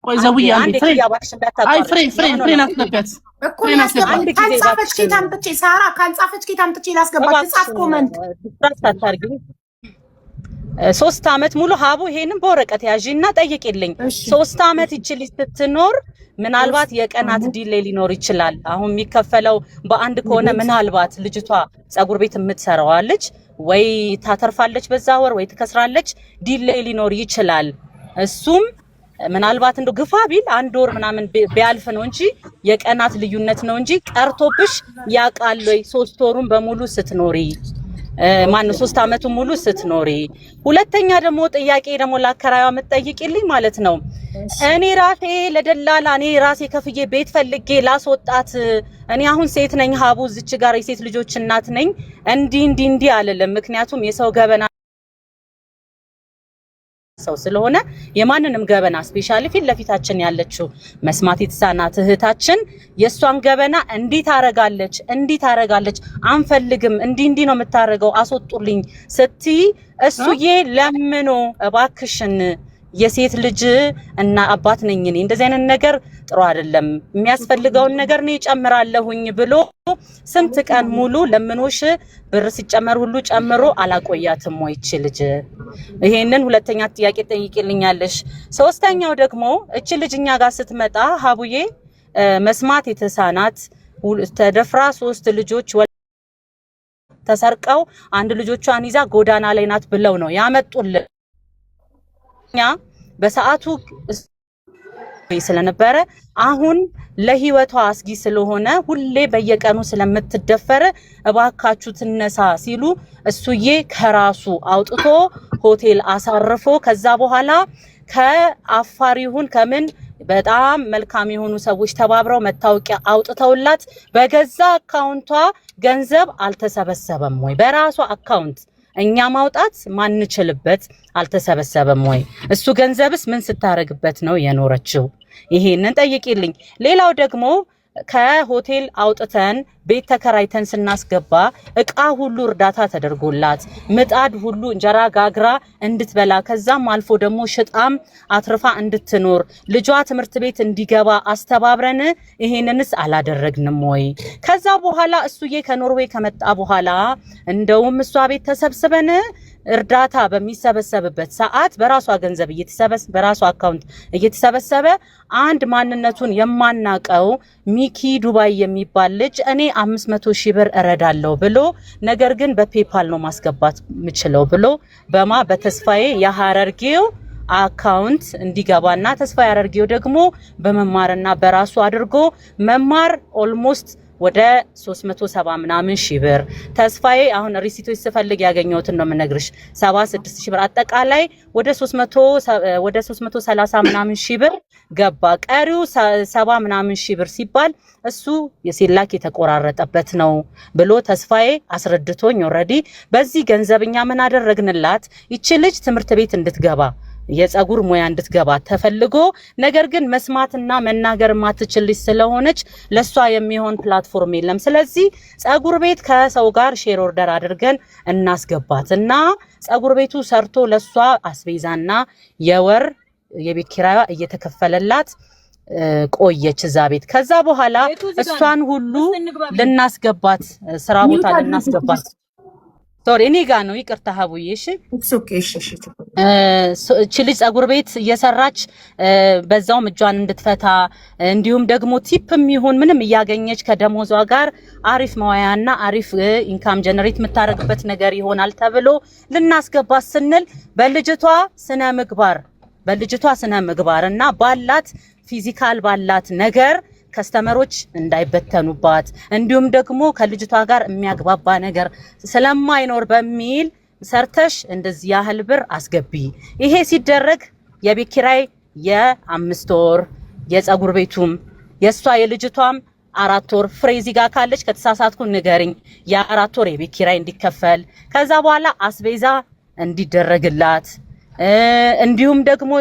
ቆይ ዘውዬ አንዴ አይ ፍሬን አስገባት እኮ ካልጻፈች ኬታምጥቼ ሳራ ካልጻፈች ኬታምጥቼ ላስገባት ጻፍ ኮመንት አታርጊ 3 አመት ሙሉ ሀቡ ይሄንን በወረቀት ያዢና ጠይቂልኝ 3 አመት ይችል ስትኖር ምናልባት የቀናት ዲሌይ ሊኖር ይችላል አሁን የሚከፈለው በአንድ ከሆነ ምናልባት ልጅቷ ጸጉር ቤት የምትሰራዋለች ወይ ታተርፋለች በዛ ወር ወይ ትከስራለች ዲሌይ ሊኖር ይችላል እሱም ምናልባት እንደው ግፋ ቢል አንድ ወር ምናምን ቢያልፍ ነው እንጂ የቀናት ልዩነት ነው እንጂ ቀርቶብሽ ያቃል ወይ 3 ወሩን በሙሉ ስትኖሪ ማነው 3 አመቱን ሙሉ ስትኖሪ ሁለተኛ ደግሞ ጥያቄ ደግሞ ላከራዩ የምትጠይቂልኝ ማለት ነው እኔ ራሴ ለደላላ እኔ ራሴ ከፍዬ ቤት ፈልጌ ላስወጣት እኔ አሁን ሴት ነኝ ሀቡ እዚች ጋር የሴት ልጆች እናት ነኝ እንዲ አይደለም ምክንያቱም የሰው ገበና ሰው ስለሆነ የማንንም ገበና ስፔሻሊ ፊት ለፊታችን ያለችው መስማት የተሳናት እህታችን የሷን ገበና እንዴት አረጋለች አንፈልግም እንዲ ነው የምታረገው አስወጡልኝ ስትይ እሱዬ ለምኖ እባክሽን የሴት ልጅ እና አባት ነኝ እኔ እንደዚህ አይነት ነገር ጥሩ አይደለም የሚያስፈልገውን ነገር ነው ይጨምራለሁኝ ብሎ ስንት ቀን ሙሉ ለምኖሽ ብር ሲጨመር ሁሉ ጨምሮ አላቆያትም ወይ እቺ ልጅ ይሄንን ሁለተኛ ጥያቄ ጠይቂልኛለሽ ሶስተኛው ደግሞ እቺ ልጅኛ ጋር ስትመጣ ሀቡዬ መስማት የተሳናት ተደፍራ 3 ልጆች ተሰርቀው አንድ ልጆቿን ይዛ ጎዳና ላይ ናት ብለው ነው ያመጡልን በሰዓቱ ስለነበረ አሁን ለህይወቷ አስጊ ስለሆነ ሁሌ በየቀኑ ስለምትደፈረ እባካቹ ትነሳ ሲሉ እሱዬ ከራሱ አውጥቶ ሆቴል አሳርፎ ከዛ በኋላ ከአፋር ይሁን ከምን በጣም መልካም የሆኑ ሰዎች ተባብረው መታወቂያ አውጥተውላት በገዛ አካውንቷ ገንዘብ አልተሰበሰበም ወይ በራሷ አካውንት እኛ ማውጣት ማንችልበት አልተሰበሰበም ወይ እሱ ገንዘብስ ምን ስታረግበት ነው የኖረችው ይሄንን ጠይቂልኝ ሌላው ደግሞ ከሆቴል አውጥተን ቤት ተከራይተን ስናስገባ እቃ ሁሉ እርዳታ ተደርጎላት ምጣድ ሁሉ እንጀራ ጋግራ እንድትበላ ከዛም አልፎ ደግሞ ሽጣም አትርፋ እንድትኖር ልጇ ትምህርት ቤት እንዲገባ አስተባብረን ይሄንንስ አላደረግንም ወይ ከዛ በኋላ እሱዬ ከኖርዌይ ከመጣ በኋላ እንደውም እሷ ቤት ተሰብስበን እርዳታ በሚሰበሰብበት ሰዓት በራሷ ገንዘብ በራሷ አካውንት እየተሰበሰበ አንድ ማንነቱን የማናቀው ሚኪ ዱባይ የሚባል ልጅ እኔ 500,000 ብር እረዳለሁ ብሎ ነገር ግን በፔፓል ነው ማስገባት ምችለው ብሎ በተስፋዬ የሐረርጌው አካውንት እንዲገባና ተስፋ ያረርጌው ደግሞ በመማርና በራሱ አድርጎ መማር ኦልሞስት ወደ 370 ምናምን ሺህ ብር ተስፋዬ አሁን ሪሲቶች ስፈልግ ያገኘሁትን ነው የምነግርሽ 76,000 ብር አጠቃላይ ወደ 330 ምናምን ሺህ ብር ገባ ቀሪው 70 ምናምን ሺህ ብር ሲባል እሱ የሴላክ የተቆራረጠበት ነው ብሎ ተስፋዬ አስረድቶኝ ኦሬዲ በዚህ ገንዘብኛ ምን አደረግንላት ይቺ ልጅ ትምህርት ቤት እንድትገባ የጸጉር ሙያ እንድትገባ ተፈልጎ ነገር ግን መስማትና መናገር ማትችልሽ ስለሆነች ለሷ የሚሆን ፕላትፎርም የለም ስለዚህ ጸጉር ቤት ከሰው ጋር ሼር ኦርደር አድርገን እናስገባትና ጸጉር ቤቱ ሰርቶ ለሷ አስቤዛና የወር የቤት ኪራያ እየተከፈለላት ቆየች እዛ ቤት ከዛ በኋላ እሷን ሁሉ ልናስገባት ስራ ቦታ ልናስገባት ሶሪ እኔ ጋር ነው ይቅርታ ሀቡዬ እሺ እቺ ልጅ ጸጉር ቤት እየሰራች በዛውም እጇን እንድትፈታ እንዲሁም ደግሞ ቲፕም ይሁን ምንም እያገኘች ከደሞዟ ጋር አሪፍ መዋያና አሪፍ ኢንካም ጀነሬት የምታረግበት ነገር ይሆናል ተብሎ ልናስገባት ስንል በልጅቷ ስነ ምግባርና ባላት ፊዚካል ባላት ነገር ከስተመሮች እንዳይበተኑባት እንዲሁም ደግሞ ከልጅቷ ጋር የሚያግባባ ነገር ስለማይኖር በሚል ሰርተሽ እንደዚህ ያህል ብር አስገቢ ይሄ ሲደረግ የቤት ኪራይ የ5 ወር የጸጉር ቤቱም የሷ የልጅቷም 4 ወር ፍሬዚ ጋር ካለች ከተሳሳትኩ ንገሪኝ የ4 ወር የቤት ኪራይ እንዲከፈል ከዛ በኋላ አስቤዛ እንዲደረግላት እንዲሁም ደግሞ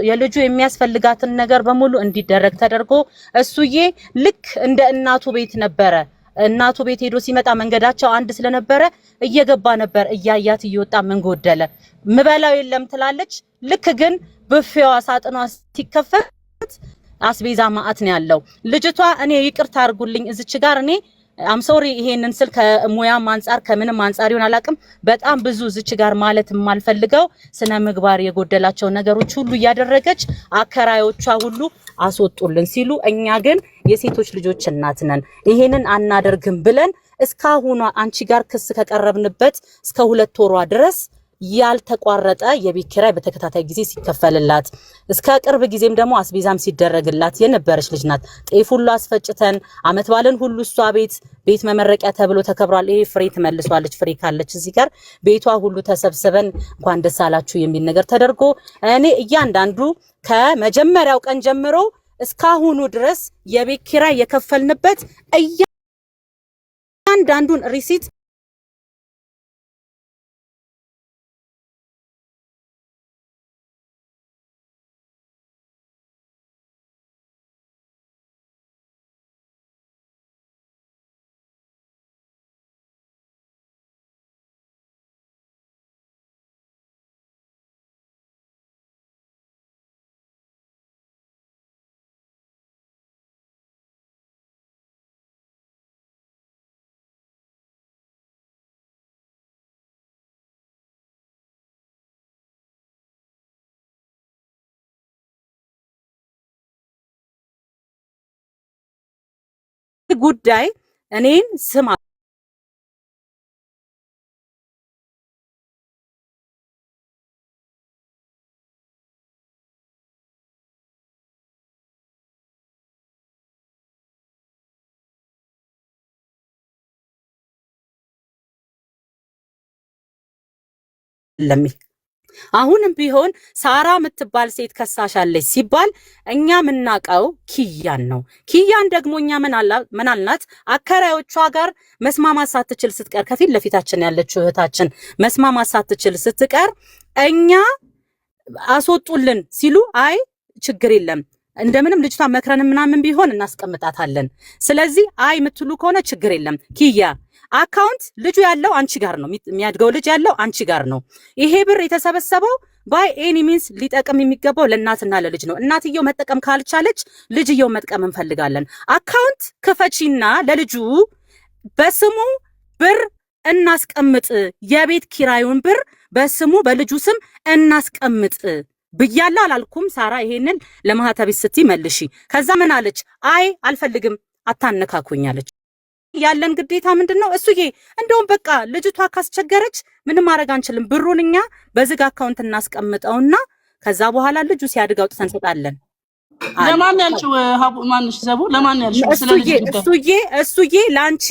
የልጁ የሚያስፈልጋትን ነገር በሙሉ እንዲደረግ ተደርጎ እሱዬ ልክ እንደ እናቱ ቤት ነበረ እናቱ ቤት ሄዶ ሲመጣ መንገዳቸው አንድ ስለነበረ እየገባ ነበር እያያት እየወጣ ምን ጎደለ ምበላው የለም ትላለች ልክ ግን ብፌዋ ሳጥኗ ሲከፈት አካውንት አስቤዛ ማአት ነው ያለው ልጅቷ እኔ ይቅርታ አርጉልኝ እዚች ጋር እኔ አም ሶሪ ይሄንን ስል ከሙያም አንፃር ከምንም አንፃር ይሆን አላቅም በጣም ብዙ እዚች ጋር ማለት የማልፈልገው ስነ ምግባር የጎደላቸው ነገሮች ሁሉ ያደረገች አከራዮቿ ሁሉ አስወጡልን ሲሉ እኛ ግን የሴቶች ልጆች እናት ነን ይሄንን አናደርግም ብለን እስካሁን አንቺ ጋር ክስ ከቀረብንበት እስከ 2 ወሯ ድረስ ያልተቋረጠ የቤት ኪራይ በተከታታይ ጊዜ ሲከፈልላት እስከ ቅርብ ጊዜም ደግሞ አስቤዛም ሲደረግላት የነበረች ልጅ ናት ጤፍ ሁሉ አስፈጭተን አመት ባለን ሁሉ እሷ ቤት መመረቂያ ተብሎ ተከብሯል ይሄ ፍሬ ትመልሷለች ፍሬ ካለች እዚህ ጋር ቤቷ ሁሉ ተሰብስበን እንኳን ደስ አላችሁ የሚል ነገር ተደርጎ እኔ እያንዳንዱ ከመጀመሪያው ቀን ጀምሮ እስካሁኑ ድረስ የቤት ኪራይ የከፈልንበት እያንዳንዱን ሪሲት ጉዳይ እኔን ስማ ለሚ አሁንም ቢሆን ሳራ የምትባል ሴት ከሳሻለች ሲባል እኛ ምናቀው ኪያን ነው ኪያን ደግሞ እኛ ምን አልናት አከራዮቿ ጋር መስማማት ሳትችል ስትቀር ከፊት ለፊታችን ያለችው እህታችን መስማማት ሳትችል ስትቀር እኛ አስወጡልን ሲሉ አይ ችግር የለም እንደምንም ልጅቷ መክረን ምናምን ቢሆን እናስቀምጣታለን ስለዚህ አይ ምትሉ ከሆነ ችግር የለም ኪያ አካውንት ልጁ ያለው አንቺ ጋር ነው የሚያድገው ልጅ ያለው አንቺ ጋር ነው ይሄ ብር የተሰበሰበው ባይ ኤኒ ሚንስ ሊጠቅም የሚገባው ለእናትና ለልጅ ነው እናትየው መጠቀም ካልቻለች ልጅየው መጥቀም እንፈልጋለን አካውንት ክፈቺና ለልጁ በስሙ ብር እናስቀምጥ የቤት ኪራዩን ብር በስሙ በልጁ ስም እናስቀምጥ ብያለሁ አላልኩም ሳራ ይሄንን ለማህተብ ስቲ መልሺ ከዛ ምን አለች አይ አልፈልግም አታነካኩኛለች ያለን ግዴታ ምንድነው እሱዬ እንደውም በቃ ልጅቷ ካስቸገረች ምንም ማድረግ አንችልም ብሩንኛ በዝግ አካውንት እናስቀምጠውና ከዛ በኋላ ልጁ ሲያድግ አውጥተን እንሰጣለን ለማን ያልሽው ሀቡ ማንሽ ዘቡ ለማን ያልሽው እሱዬ ላንቺ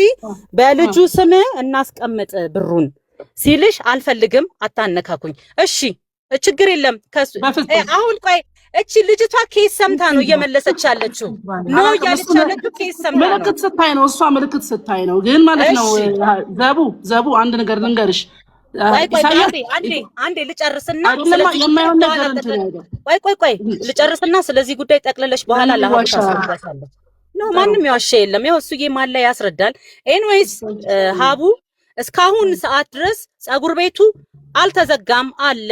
በልጁ ስም እናስቀምጥ ብሩን ሲልሽ አልፈልግም አታነካኩኝ እሺ ችግር የለም ከሱ አሁን ቆይ እቺ ልጅቷ ኬስ ሰምታ ነው እየመለሰች ያለችው ነው ያለች ያለችው ኬስ ሰምታ ነው ምልክት ስታይ ነው እሷ ምልክት ስታይ ነው ግን ማለት ነው ዘቡ አንድ ነገር ልንገርሽ አንዴ ልጨርስና ቆይ ልጨርስና ስለዚህ ጉዳይ ጠቅለለሽ በኋላ ለሀብታ ታስረዳለች ነው ማንንም ያዋሽ የለም ያው እሱዬ ማለ ያስረዳል ኤኒዌይስ ሀቡ እስካሁን ሰዓት ድረስ ጸጉር ቤቱ አልተዘጋም አለ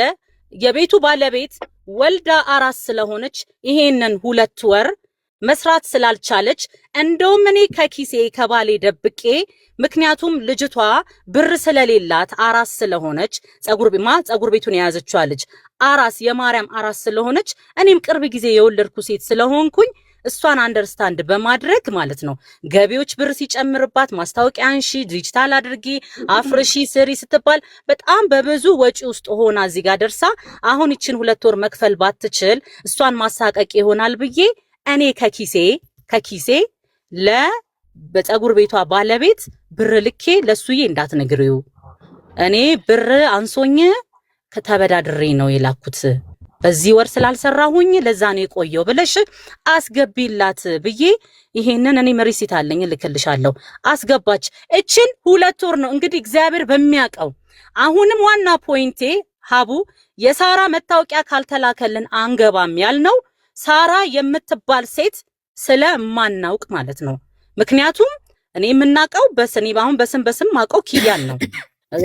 የቤቱ ባለቤት ወልዳ አራስ ስለሆነች ይሄንን 2 ወር መስራት ስላልቻለች እንደውም እኔ ከኪሴ ከባሌ ደብቄ ምክንያቱም ልጅቷ ብር ስለሌላት አራስ ስለሆነች ጸጉር ቤቱን የያዘችው ልጅ አራስ የማርያም አራስ ስለሆነች እኔም ቅርብ ጊዜ የወለድኩ ሴት ስለሆንኩኝ እሷን አንደርስታንድ በማድረግ ማለት ነው ገቢዎች ብር ሲጨምርባት ማስታወቂያ አንሺ ዲጂታል አድርጊ አፍርሺ ስሪ ስትባል በጣም በብዙ ወጪ ውስጥ ሆና እዚህ ጋር ደርሳ አሁን እቺን 2 ወር መክፈል ባትችል እሷን ማሳቀቅ ይሆናል ብዬ እኔ ከኪሴ በጸጉር ቤቷ ባለቤት ብር ልኬ ለሱዬ እንዳትነግሪው እኔ ብር አንሶኝ ከተበዳድሬ ነው የላኩት በዚህ ወር ስላልሰራሁኝ ለዛ ነው የቆየው ብለሽ አስገቢላት ብዬ ይሄንን እኔ መሪሲት አለኝ ልክልሻለሁ አስገባች እችን 2 ወር ነው እንግዲህ እግዚአብሔር በሚያቀው አሁንም ዋና ፖይንቴ ሀቡ የሳራ መታወቂያ ካልተላከልን አንገባም ያልነው ሳራ የምትባል ሴት ስለማናውቅ ማለት ነው ምክንያቱም እኔ የምናቀው በስም ማቀው ኪያን ነው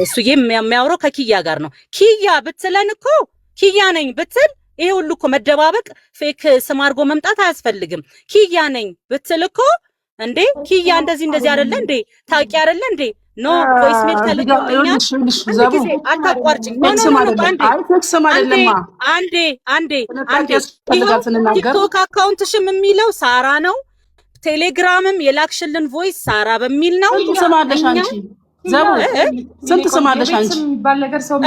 እሱዬ የሚያወራው ከኪያ ጋር ነው ኪያ ብትለን እኮ ኪያ ነኝ ብትል ይሄ ሁሉ እኮ መደባበቅ ፌክ ስም አድርጎ መምጣት አያስፈልግም። ኪያ ነኝ ብትል እኮ እንዴ ኪያ እንደዚህ አይደለ እንዴ ታውቂ አይደለ እንዴ ኖ ቮይስ ሜል ተልኮልኛል። ጊዜ አታቋርጭኝ። አንዴ ቲክቶክ አካውንትሽም የሚለው ሳራ ነው። ቴሌግራምም የላክሽልን ቮይስ ሳራ በሚል ነው። ትሰማለሽ አንቺ ዘቡ ስንት ትሰማለሽ አንቺ?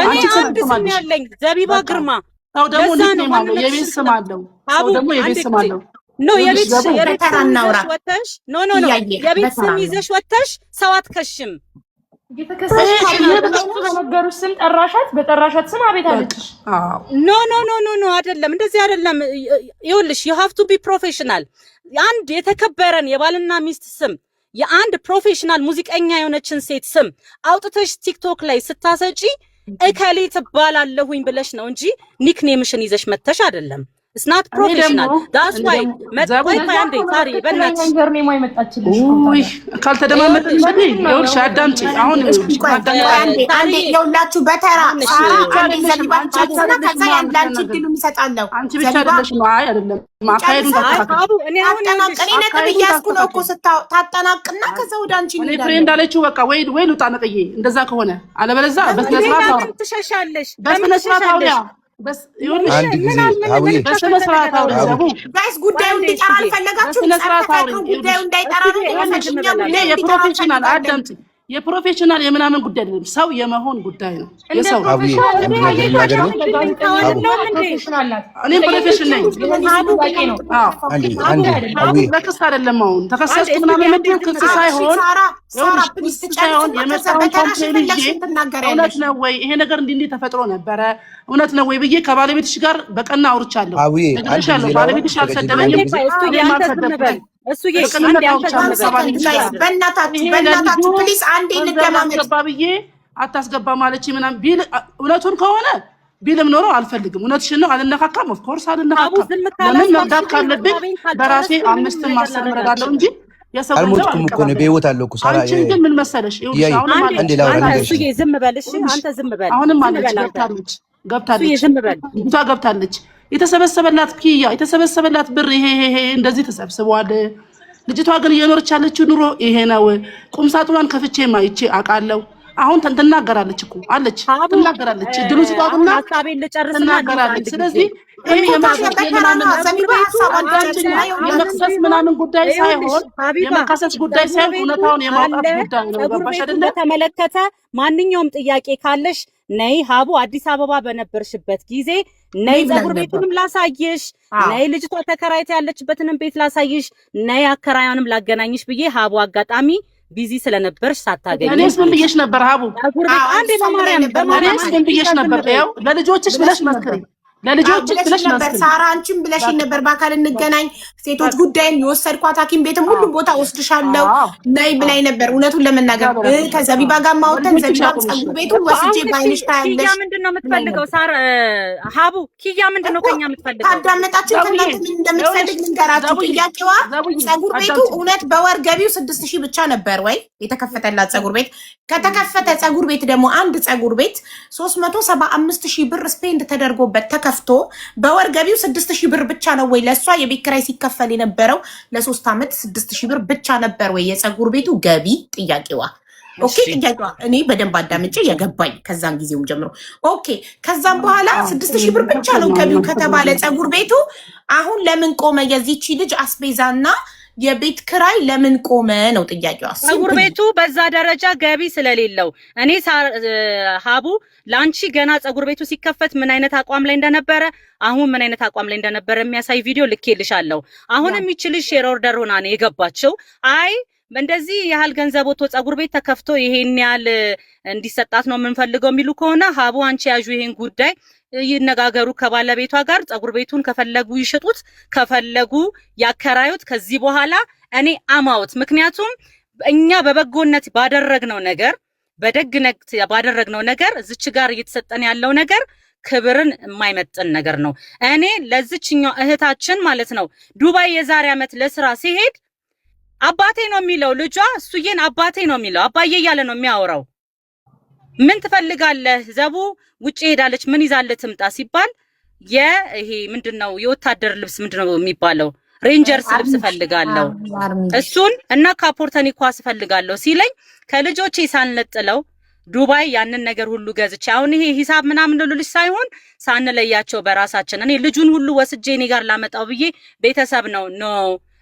እኔ አንድ ስም ያለኝ ዘቢባ ግርማ። አው ደግሞ የቤት ስም አለው። አው ደግሞ የቤት ስም አለው። ኖ የቤት ወተሽ ኖ የቤት ስም ይዘሽ ወተሽ ሰው አትከሽም። በነገሩሽ ስም ጠራሻት፣ በጠራሻት ስም አቤት አለችሽ። ኖ አይደለም፣ እንደዚህ አይደለም። ይኸውልሽ you have to be professional። አንድ የተከበረን የባልና ሚስት ስም የአንድ ፕሮፌሽናል ሙዚቀኛ የሆነችን ሴት ስም አውጥተሽ ቲክቶክ ላይ ስታሰጪ እከሌ ትባላለሁኝ ብለሽ ነው እንጂ ኒክኔምሽን ይዘሽ መተሽ አይደለም። It's not professional. That's why መጥቆይ አንዴ ታሪ በእናትሽ ካልተደማመጥን እንግዲህ ይኸውልሽ አዳምጪ። አሁን አንዴ የሁላችሁ በተራ አንዴ ዘቢባቻችሁና ከዛ ያንዳንቺ ድሉ ይሰጣለሁ። አንቺ ብቻ አይደለሽ ነው። አይ አይደለም ማካሄዱን ታጣጣ እኔ ነጥብ እያስኩ ነው እኮ ታጠናቅና ከዛ ወደ አንቺ እኔ ፍሬንድ አለችው። በቃ ወይ ልውጣ ነጥዬ እንደዛ ከሆነ አለበለዚያ በስነ ስርዓት አውራ ትሸሻለሽ። በስነ ስርዓት አውራ በስ ይሁንሽ በስነ ስርዓት አውራ ዘቡ ጋይስ ጉዳዩ እንዲጠራ አልፈለጋችሁም። ጉዳዩ እንዳይጠራ ነው የፕሮፌሽናል አዳምጪ። የፕሮፌሽናል የምናምን ጉዳይ አይደለም፣ ሰው የመሆን ጉዳይ ነው። የሰው እኔ ፕሮፌሽናል ነኝ። ለክስ አይደለም። አሁን ተከሰስኩ ምናምን ምንድን ክስ ሳይሆን እውነት ነው ወይ ይሄ ነገር እንዲህ ተፈጥሮ ነበረ እውነት ነው ወይ ብዬ ከባለቤትሽ ጋር በቀና አውርቻለሁ። እግርሻለሁ ባለቤትሽ አልሰደበኝም። እሱ በእናታችሁ ፕሊዝ አንዴ እንደማመጥ ብዬ አታስገባ ማለች ምናምን ቢል እውነቱን ከሆነ ቢልም ኖሮ አልፈልግም። እውነትሽን ነው አልነካካም። ኦፍ ኮርስ አልነካካም። ለምን መርዳት ካለብኝ በራሴ 5 ማሰብ እረዳለሁ እንጂ የሰው አልሞትኩም እኮ ነው በህይወት አለው እኮ ሳራ። አንቺ ግን ምን መሰለሽ አሁን አንዴ ዝም በል እሺ፣ አንተ ዝም በል። አሁንም ገብታለች ገብታለች። የተሰበሰበላት ኪያ የተሰበሰበላት ብር ይሄ እንደዚህ ተሰብስቧል። ልጅቷ ግን እየኖረች ያለችው ኑሮ ይሄ ነው። ቁምሳጥኗን ከፍቼ ማይቼ አውቃለሁ። አሁን ትናገራለች እኮ አለች ትናገራለች። እድሉ ሲጣጡና ትናገራለች። ስለዚህ ይሄ የመክሰስ ምናምን ጉዳይ ሳይሆን የመከሰስ ጉዳይ ሳይሆን እውነታውን የማውጣት ጉዳይ ነው። ገባሽ አይደለ? በተመለከተ ማንኛውም ጥያቄ ካለሽ ነይ ሀቡ አዲስ አበባ በነበርሽበት ጊዜ ነይ ፀጉር ቤቱንም ላሳይሽ፣ ነይ ልጅቷ ተከራይታ ያለችበትንም ቤት ላሳይሽ፣ ነይ አከራያንም ላገናኝሽ ብዬ ሀቡ አጋጣሚ ቢዚ ስለነበርሽ ሳታገኝ እኔስ ምን ብዬሽ ነበር? ሀቡ አንዴ በማርያም እኔስ ምን ብዬሽ ነበር? ያው ለልጆችሽ ብለሽ መስክሪ ለልጆች ብለሽ ነበር። ሳራ አንቺም ብለሽ ነበር በአካል እንገናኝ፣ ሴቶች ጉዳይን የወሰድኳት ሐኪም ቤትም ሁሉ ቦታ ወስድሻለሁ ነይ ብላኝ ነበር። እውነቱን ለመናገር ከዘቢባ ጋር ማውተን ዘቢባ ፀጉር ቤቱን ወስጄ ባይንሽ ታያለሽ። ኪያ ምንድነው የምትፈልገው? ሳራ ሀቡ ኪያ ምንድነው ከኛ የምትፈልገው? ታዳመጣችሁ ከእናንተ ምን እንደምትፈልግ ልንገራችሁ። ጥያቄዋ ፀጉር ቤቱ እውነት በወር ገቢው 6000 ብቻ ነበር ወይ የተከፈተላት ፀጉር ቤት? ከተከፈተ ፀጉር ቤት ደግሞ አንድ ፀጉር ቤት 375000 ብር ስፔንድ ተደርጎበት ተከፍቶ በወር ገቢው 6000 ብር ብቻ ነው ወይ? ለሷ የቤት ኪራይ ሲከፈል የነበረው ለ3 ዓመት 6000 ብር ብቻ ነበር ወይ የፀጉር ቤቱ ገቢ? ጥያቄዋ ኦኬ። ጥያቄዋ እኔ በደንብ አዳምጬ የገባኝ ከዛን ጊዜውም ጀምሮ ኦኬ። ከዛም በኋላ 6000 ብር ብቻ ነው ገቢው ከተባለ ፀጉር ቤቱ አሁን ለምን ቆመ? የዚህቺ ልጅ አስቤዛና የቤት ክራይ ለምን ቆመ ነው ጥያቄው። ፀጉር ቤቱ በዛ ደረጃ ገቢ ስለሌለው እኔ ሀቡ ላንቺ ገና ፀጉር ቤቱ ሲከፈት ምን አይነት አቋም ላይ እንደነበረ አሁን ምን አይነት አቋም ላይ እንደነበረ የሚያሳይ ቪዲዮ ልኬልሻለሁ። አሁን የሚችልሽ ሼር ኦርደር ሆና ነው የገባችው። አይ እንደዚህ ያህል ገንዘብ ወጥቶ ፀጉር ቤት ተከፍቶ ይሄን ያህል እንዲሰጣት ነው የምንፈልገው የሚሉ ከሆነ ሀቡ አንቺ ያዡ ይሄን ጉዳይ ይነጋገሩ ከባለቤቷ ጋር። ፀጉር ቤቱን ከፈለጉ ይሽጡት፣ ከፈለጉ ያከራዩት። ከዚህ በኋላ እኔ አማውት። ምክንያቱም እኛ በበጎነት ባደረግነው ነገር በደግነት ባደረግነው ነገር እዚች ጋር እየተሰጠን ያለው ነገር ክብርን የማይመጥን ነገር ነው። እኔ ለዚችኛው እህታችን ማለት ነው ዱባይ የዛሬ ዓመት ለስራ ሲሄድ አባቴ ነው የሚለው ልጇ፣ እሱዬን አባቴ ነው የሚለው አባዬ እያለ ነው የሚያወራው። ምን ትፈልጋለህ ዘቡ? ውጪ ሄዳለች ምን ይዛለት ትምጣ ሲባል ይሄ ምንድነው የወታደር ልብስ ምንድነው የሚባለው ሬንጀርስ ልብስ ፈልጋለሁ እሱን እና ካፖርተኒ ኳስ ፈልጋለሁ ሲለኝ ከልጆቼ ሳንለጥለው ዱባይ ያንን ነገር ሁሉ ገዝቼ አሁን ይሄ ሂሳብ ምናምን ልልሽ ሳይሆን ሳንለያቸው በራሳችን እኔ ልጁን ሁሉ ወስጄ እኔ ጋር ላመጣው ብዬ ቤተሰብ ነው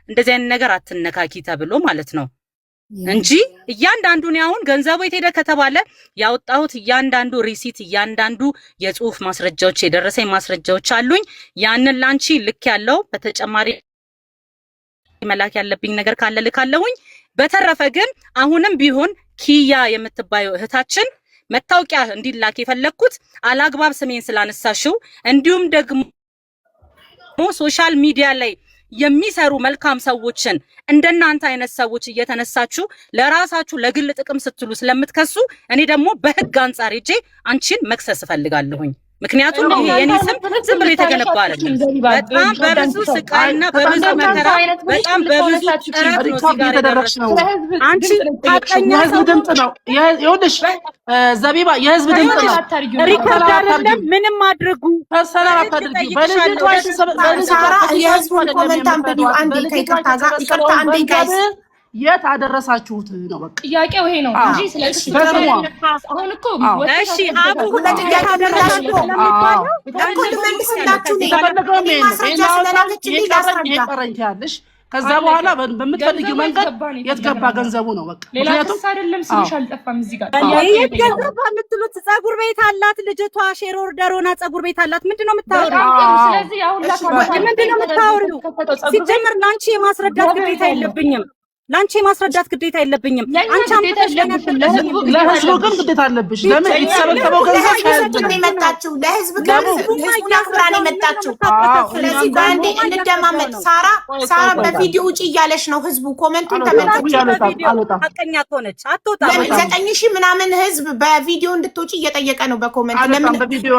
እንደዚህ አይነት ነገር አትነካኪ ተብሎ ማለት ነው እንጂ እያንዳንዱን አሁን ገንዘቡ የት ሄደ ከተባለ ያወጣሁት እያንዳንዱ ሪሲት እያንዳንዱ የጽሁፍ ማስረጃዎች የደረሰኝ ማስረጃዎች አሉኝ ያንን ላንቺ ልክ ያለው በተጨማሪ መላክ ያለብኝ ነገር ካለ ልካለሁኝ በተረፈ ግን አሁንም ቢሆን ኪያ የምትባየው እህታችን መታወቂያ እንዲላክ የፈለኩት አላግባብ ስሜን ስላነሳሽው እንዲሁም ደግሞ ሶሻል ሚዲያ ላይ የሚሰሩ መልካም ሰዎችን እንደናንተ አይነት ሰዎች እየተነሳችሁ ለራሳችሁ ለግል ጥቅም ስትሉ ስለምትከሱ እኔ ደግሞ በህግ አንፃር እጄ አንቺን መክሰስ ፈልጋለሁኝ ምክንያቱም ይሄ የኔ ስም ዝም ብሎ የተገነባ አይደለም በጣም በብዙ ስቃይና በብዙ መከራ በጣም በብዙ ጥረት ነው ሲጋር ያደረግሽ ነው አንቺ ታቀኛ የህዝብ ድምጽ ነው ይኸውልሽ ዘቢባ የህዝብ ድምጽ ነው ሪከርድ አይደለም ምንም አድርጉ ሰላም አታድርጊ በልጅቷ ሳራ የህዝቡን ኮሜንት አንብቢው አንዴ ከይቅርታ ጋር ይቅርታ አንዴ ጋይስ የት አደረሳችሁት ነው በቃ ጥያቄው ይሄ ነው እንጂ ስለዚህ አሁን እኮ እሺ አቡ ሁለት ጥያቄ አደረሳችሁ እኮ ልመልስላችሁ ነው ማስረጃ ስለላከችልኝ ላስረዳ ከዛ በኋላ በምትፈልጊው መንገድ የት ገባ ገንዘቡ ነው በቃ ምክንያቱም አይደለም ስልሽ አልጠፋም እዚህ ጋር የት ገባ የምትሉት ፀጉር ቤት አላት ልጅቷ ሼር ኦርደር ሆና ፀጉር ቤት አላት ምንድነው የምታወሪው ስለዚህ አሁን ምንድነው የምታወሪው ሲጀምር ላንቺ የማስረዳት ግዴታ የለብኝም ላንቺ ማስረዳት ግዴታ የለብኝም አንቺ ለህዝቡ ግን ግዴታ አለብሽ ለምን የተሰበሰበው ገንዘብ የመጣችው ለህዝብ ህዝቡን አክብራን የመጣችው ስለዚህ በአንዴ እንደማመጥ ሳራ በቪዲዮ ውጪ እያለሽ ነው ህዝቡ ኮሜንቱን ተመልከቱ ሀቀኛ ከሆነች አትወጣም 9,000 ምናምን ህዝብ በቪዲዮ እንድትወጪ እየጠየቀ ነው በኮሜንት ለምን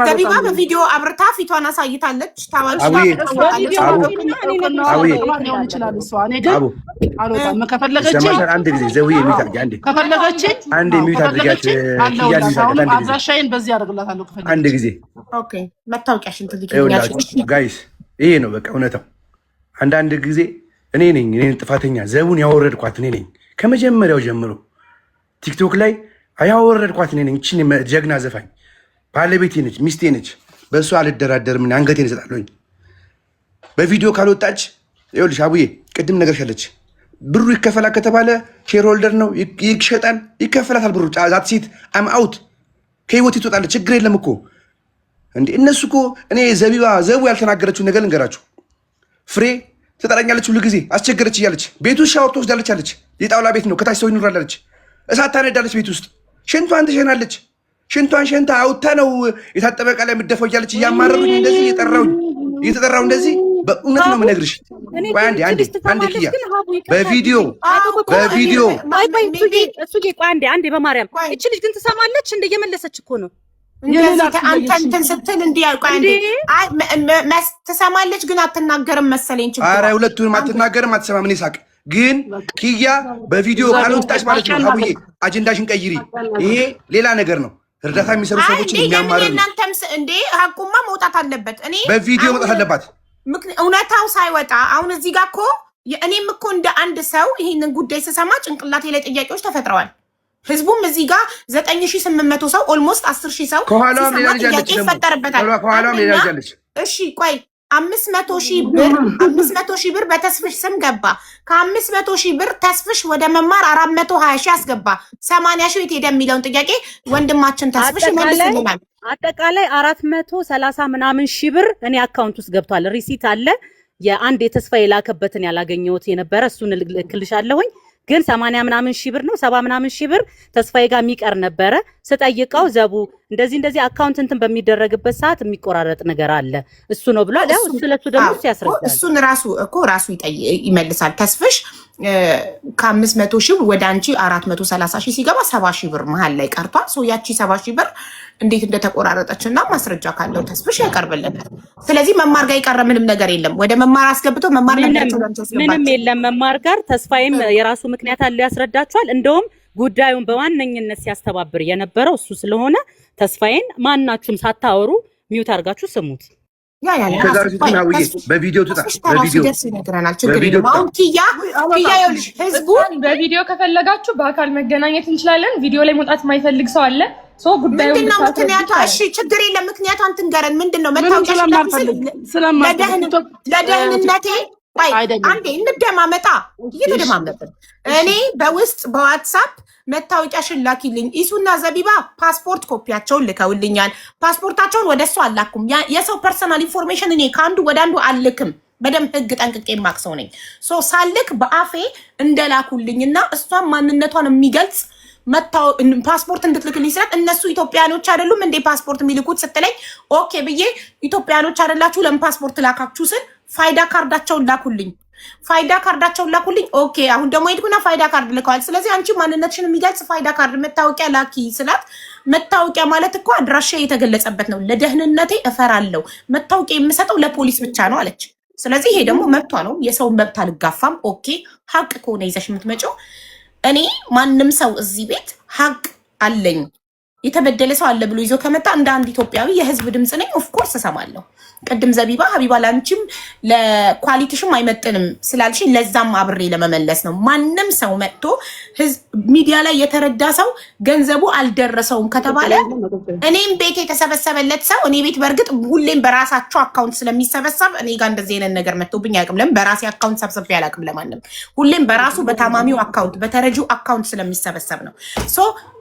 ዘቢባ በቪዲዮ አብርታ ፊቷን አሳይታለች ታዋቂ ከፈለገችኝ አንድ ጊዜ ዘውዬ የሚታርጊ አንዴ ከፈለገችኝ አንዴ የሚታርጊያት ኪያን ይዛት አድራሻዬን በዚህ አደርግላታለሁ ከፈለገች አንድ ጊዜ ኦኬ መታወቂያሽን ትልኪኛለሽ ጋይስ ይሄ ነው በቃ እውነታው አንዳንድ ጊዜ እኔ ነኝ ጥፋተኛ ዘቡን ያወረድኳት እኔ ነኝ ከመጀመሪያው ጀምሮ ቲክቶክ ላይ ያወረድኳት እኔ ነኝ እቺ ጀግና ዘፋኝ ባለቤቴ ነች ሚስቴ ነች በእሷ አልደራደርም አንገቴን እሰጣለሁኝ በቪዲዮ ካልወጣች ይኸውልሽ አቡዬ ቅድም ነገር ሸለች ብሩ ይከፈላል ከተባለ ሼር ሆልደር ነው ይሸጣል ይከፈላታል ብሩ ዛት ሴት አም አውት ከህይወት ይወጣል ችግር የለም እኮ እንዴ እነሱ እኮ እኔ ዘቡ ያልተናገረችው ነገር ልንገራችሁ ፍሬ ትጠራኛለች ሁሉ ጊዜ አስቸገረች እያለች ቤቱ ሻወር ትወስዳለች አለች የጣውላ ቤት ነው ከታች ሰው ይኖራለች እሳት ታነዳለች ቤት ውስጥ ሽንቷን ትሸናለች ሽንቷን ሸንታ አውጥታ ነው የታጠበ ቃል የምትደፈው እያለች እያማረሩኝ እንደዚህ እየተጠራው እንደዚህ በእውነት ነው የምነግርሽ ቆይ አንዴ ኪያ በቪዲዮ አንዴ በማርያም እቺ ልጅ ግን ትሰማለች እንደየመለሰች እኮ ነው አንተን ስትል እንዲህ አንዴ ትሰማለች ግን አትናገርም መሰለኝ ችግር ኧረ ሁለቱንም አትናገርም አትሰማም እኔ ሳቅ ግን ኪያ በቪዲዮ ካልወጣች ማለት ነው አቡዬ አጀንዳሽን ቀይሪ ይሄ ሌላ ነገር ነው እርዳታ የሚሰሩ ሰዎች የሚያማርሩ እናንተም እንዴ ሀቁማ መውጣት አለበት እኔ በቪዲዮ መውጣት አለባት እውነታው ሳይወጣ አሁን እዚህ ጋር እኮ እኔም እኮ እንደ አንድ ሰው ይሄንን ጉዳይ ስሰማ ጭንቅላቴ ላይ ጥያቄዎች ተፈጥረዋል ህዝቡም እዚህ ጋር 9,800 ሰው ኦልሞስት 10,000 ሰው ከኋላም ሌላ ልጅ አለች ይፈጠርበታል ከኋላም ሌላ ልጅ አለች እሺ ቆይ 500,000 ብር በተስፍሽ ስም ገባ ከ500,000 ብር ተስፍሽ ወደ መማር 420,000 አስገባ 80,000 የት ሄደ የሚለውን ጥያቄ ወንድማችን ተስፍሽ መልስልናል አጠቃላይ 430 ምናምን ሺህ ብር እኔ አካውንት ውስጥ ገብቷል ሪሲት አለ የአንድ የተስፋ የላከበትን ያላገኘሁት የነበረ እሱን ልክልሻለሁኝ ግን 80 ምናምን ሺህ ብር ነው 70 ምናምን ሺህ ብር ተስፋዬ ጋር የሚቀር ነበረ ስጠይቀው ዘቡ እንደዚህ አካውንት እንትን በሚደረግበት ሰዓት የሚቆራረጥ ነገር አለ እሱ ነው ብሏል ያው እሱ ለሱ ደግሞ ያስረዳል እሱን ራሱ ይመልሳል ተስፍሽ ከ500,000 ወደ አንቺ 430,000 ሲገባ 70,000 ብር መሀል ላይ ቀርቷል ሶ ያቺ 70,000 ብር እንዴት እንደተቆራረጠችና ማስረጃ ካለው ተስፍሽ ያቀርብልናል ስለዚህ መማር ጋር የቀረ ምንም ነገር የለም ወደ መማር አስገብቶ መማር ምንም የለም መማር ጋር ተስፋዬም የራሱ ምክንያት አለ ያስረዳቸዋል እንደውም ጉዳዩን በዋነኝነት ሲያስተባብር የነበረው እሱ ስለሆነ ተስፋዬን ማናችሁም ሳታወሩ ሚውት አድርጋችሁ ስሙት በቪዲዮ ይነግረናል። ችግር የለም። አሁን ኪያ ይኸውልሽ ህዝቡ በቪዲዮ ከፈለጋችሁ በአካል መገናኘት እንችላለን። ቪዲዮ ላይ መውጣት የማይፈልግ ሰው አለ። ምንድነው ምክንያቱ? እሺ ችግር የለም። ምክንያቱን ትንገረን። ምንድነው መታወቂያ ለደህንነቴ አንዴ እንደማመጣ እየተደማመጥን እኔ በውስጥ በዋትሳፕ መታወቂያሽን ላኪልኝ። ኢሱና ዘቢባ ፓስፖርት ኮፒያቸውን ልከውልኛል። ፓስፖርታቸውን ወደ እሱ አላኩም። የሰው ፐርሰናል ኢንፎርሜሽን እኔ ከአንዱ ወደ አንዱ አልክም። በደንብ ህግ ጠንቅቄ የማቅሰው ነኝ። ሳልክ በአፌ እንደላኩልኝና እሷን ማንነቷን የሚገልጽ ፓስፖርት እንድትልክልኝ ስላት እነሱ ኢትዮጵያኖች አይደሉም እንዴ ፓስፖርት የሚልኩት ስትለኝ ኦኬ ብዬ ኢትዮጵያኖች አይደላችሁ ለምን ፓስፖርት ላካችሁ ስል ፋይዳ ካርዳቸውን ላኩልኝ። ኦኬ አሁን ደግሞ ሄድኩና ፋይዳ ካርድ ልከዋል። ስለዚህ አንቺ ማንነትሽን የሚገልጽ ፋይዳ ካርድ መታወቂያ ላኪ ስላት መታወቂያ ማለት እኮ አድራሻ የተገለጸበት ነው። ለደህንነቴ እፈራለሁ። መታወቂያ የምሰጠው ለፖሊስ ብቻ ነው አለች። ስለዚህ ይሄ ደግሞ መብቷ ነው። የሰውን መብት አልጋፋም። ኦኬ ሀቅ ከሆነ ይዘሽ የምትመጪው እኔ ማንም ሰው እዚህ ቤት ሀቅ አለኝ የተበደለ ሰው አለ ብሎ ይዞ ከመጣ እንደ አንድ ኢትዮጵያዊ የህዝብ ድምፅ ነኝ። ኦፍኮርስ እሰማለሁ። ቅድም ዘቢባ ሀቢባ ላንቺም ለኳሊቲሽም አይመጥንም ስላልሽኝ ለዛም አብሬ ለመመለስ ነው። ማንም ሰው መጥቶ ሚዲያ ላይ የተረዳ ሰው ገንዘቡ አልደረሰውም ከተባለ እኔም ቤት የተሰበሰበለት ሰው እኔ ቤት በእርግጥ ሁሌም በራሳቸው አካውንት ስለሚሰበሰብ እኔ ጋር እንደዚህ አይነት ነገር መጥቶብኝ አያውቅም። ለምን በራሴ አካውንት ሰብስቤ አላውቅም ለማንም። ሁሌም በራሱ በታማሚው አካውንት በተረጂው አካውንት ስለሚሰበሰብ ነው።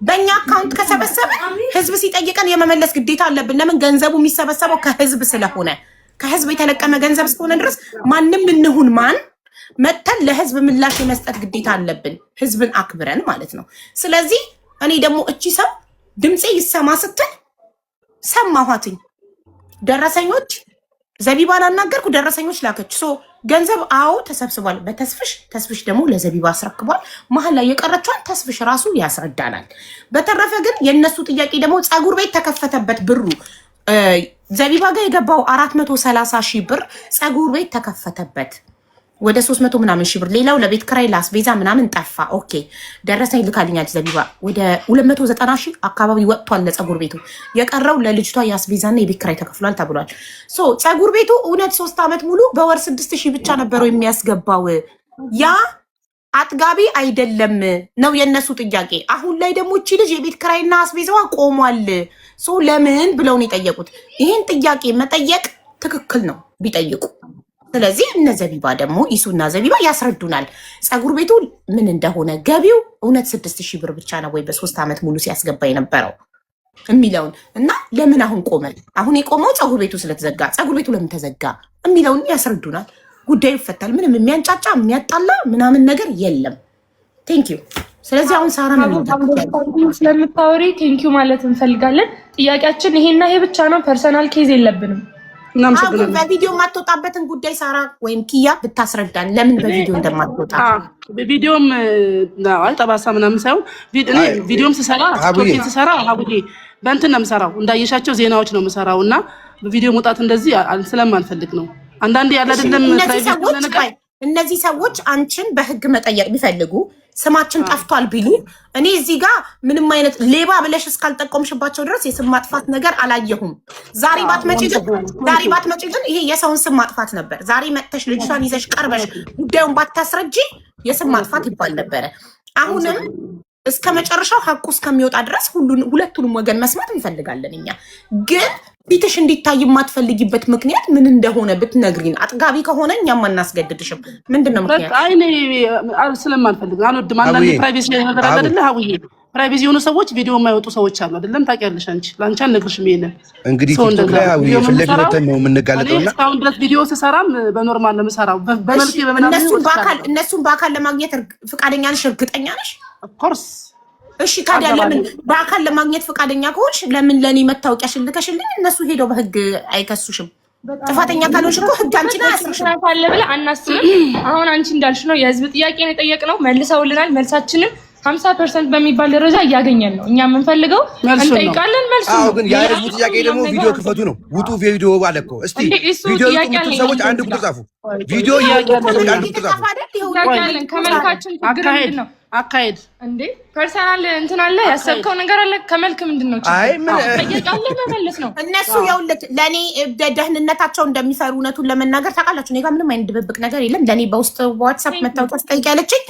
በእኛ አካውንት ከሰበሰበ ህዝብ ሲጠይቀን የመመለስ ግዴታ አለብን። ለምን ገንዘቡ የሚሰበሰበው ከህዝብ ስለሆነ ከህዝብ የተለቀመ ገንዘብ እስከሆነ ድረስ ማንም እንሁን ማን መተን ለህዝብ ምላሽ የመስጠት ግዴታ አለብን፣ ህዝብን አክብረን ማለት ነው። ስለዚህ እኔ ደግሞ እቺ ሰው ድምፄ ይሰማ ስትል ሰማኋትኝ። ደረሰኞች ዘቢባን አናገርኩ፣ ደረሰኞች ላከች። ገንዘብ አዎ ተሰብስቧል ተስፍሽ ደግሞ ለዘቢባ አስረክቧል። መሀል ላይ የቀረችዋን ተስፍሽ ራሱ ያስረዳናል። በተረፈ ግን የእነሱ ጥያቄ ደግሞ ፀጉር ቤት ተከፈተበት ብሩ ዘቢባ ጋር የገባው 430 ሺህ ብር ፀጉር ቤት ተከፈተበት ወደ 300 ምናምን ሺህ ብር። ሌላው ለቤት ክራይ ለአስቤዛ ምናምን ጠፋ። ኦኬ ደረሰኝ ልካልኛል ዘቢባ ወደ 290 ሺህ አካባቢ ወጥቷል ለፀጉር ቤቱ። የቀረው ለልጅቷ የአስቤዛና የቤት ክራይ ተከፍሏል ተብሏል። ፀጉር ቤቱ እውነት 3 ዓመት ሙሉ በወር 6 ሺህ ብቻ ነበረው የሚያስገባው። ያ አጥጋቢ አይደለም ነው የነሱ ጥያቄ። አሁን ላይ ደግሞ እቺ ልጅ የቤት ክራይና አስቤዛዋ ቆሟል። ለምን ብለው ነው የጠየቁት። ይህን ጥያቄ መጠየቅ ትክክል ነው ቢጠይቁ። ስለዚህ እነ ዘቢባ ደግሞ ኢሱና ዘቢባ ያስረዱናል ፀጉር ቤቱ ምን እንደሆነ፣ ገቢው እውነት 6 ሺህ ብር ብቻ ነው ወይ በ3 ዓመት ሙሉ ሲያስገባ የነበረው የሚለውን እና ለምን አሁን ቆመ። አሁን የቆመው ፀጉር ቤቱ ስለተዘጋ ፀጉር ቤቱ ለምን ተዘጋ የሚለውን ያስረዱናል። ጉዳዩ ይፈታል። ምንም የሚያንጫጫ የሚያጣላ ምናምን ነገር የለም። ቴንኪዩ። ስለዚህ አሁን ሳራ ስለምታወሪ ቴንኪዩ ማለት እንፈልጋለን። ጥያቄያችን ይሄና ይሄ ብቻ ነው። ፐርሰናል ኬዝ የለብንም። በቪዲዮ የማትወጣበትን ጉዳይ ሳራ ወይም ኪያ ብታስረዳን ለምን በቪዲዮ እንደማትወጣ። ቪዲዮም ጠባሳ ምናምን ሳይሆን ቪዲዮም ስሰራ በእንትን ነው የምሰራው፣ እንዳየሻቸው ዜናዎች ነው የምሰራው እና በቪዲዮ መውጣት እንደዚህ ስለማንፈልግ ነው። አንዳንዴ ያለ አይደለም እነዚህ ሰዎች አንቺን በህግ መጠየቅ ቢፈልጉ ስማችን ጠፍቷል ቢሉ እኔ እዚህ ጋር ምንም አይነት ሌባ ብለሽ እስካልጠቆምሽባቸው ድረስ የስም ማጥፋት ነገር አላየሁም። ዛሬ ባትመጪ ግን ይሄ የሰውን ስም ማጥፋት ነበር። ዛሬ መጥተሽ ልጅቷን ይዘሽ ቀርበሽ ጉዳዩን ባታስረጂ የስም ማጥፋት ይባል ነበረ። አሁንም እስከ መጨረሻው ሀቁ እስከሚወጣ ድረስ ሁለቱንም ወገን መስማት እንፈልጋለን። እኛ ግን ፊትሽ እንዲታይ የማትፈልጊበት ምክንያት ምን እንደሆነ ብትነግሪን። አጥጋቢ ከሆነ እኛም አናስገድድሽም። ምንድን ነው ምክንያት? ስለማልፈልግ አልወድም። አንዳንዴ ፕራይቬሲ ነገር አለ አይደለ? ሀውዬ ፕራይቬሲ የሆኑ ሰዎች ቪዲዮ የማይወጡ ሰዎች አሉ አይደለም? ታውቂያለሽ አንቺ። ለአንቺ አልነግርሽም ይሄንን። እንግዲህ ቲክቶክ ላይ ሀውዬ ፊት ለፊት ነው የምንጋለጠውና እስካሁን ድረስ ቪዲዮ ስሰራም በኖርማል ነው የምሰራው። በመልክ በምናምን እነሱን በአካል ለማግኘት ፈቃደኛ ነሽ? እርግጠኛ ነሽ? ኦፍኮርስ። እሺ ታዲያ ለምን በአካል ለማግኘት ፈቃደኛ ከሆንሽ ለምን ለኔ መታወቂያ ልከሽልኝ እነሱ ሄደው በህግ አይከሱሽም? ጥፋተኛ ካልሆንሽ እኮ ህግ አንቺን አያስርሽም ካለ ብለ አናስብም። አሁን አንቺ እንዳልሽ ነው የህዝብ ጥያቄ ነው የጠየቅነው፣ መልሰውልናል። መልሳችንን 50% በሚባል ደረጃ እያገኘን ነው። እኛ የምንፈልገው እንጠይቃለን፣ መልሱ ነው። ግን የህዝቡ ጥያቄ ደግሞ ቪዲዮ ክፈቱ ነው። ውጡ ቪዲዮ ባለ እኮ እስቲ ቪዲዮ የምትሉ ሰዎች አንድ ቁጥር ጻፉ። ቪዲዮ የምትሉ አንድ ቁጥር ጻፉ። ከመልካችን ችግር ምንድን ነው? አካሄድ እንዴ ፐርሰናል እንትን አለ ያሰብከው ነገር አለ። ከመልክ ምንድነው አይ ምን ጠየቃለ መመለስ ነው። እነሱ ይኸውልህ ለኔ ደህንነታቸው እንደሚፈሩ እውነቱን ለመናገር ታውቃላችሁ። እኔ ጋር ምንም አይነት ድብብቅ ነገር የለም። ለኔ በውስጥ ዋትስአፕ መታወቂያ ስጠይቅ ያለችኝ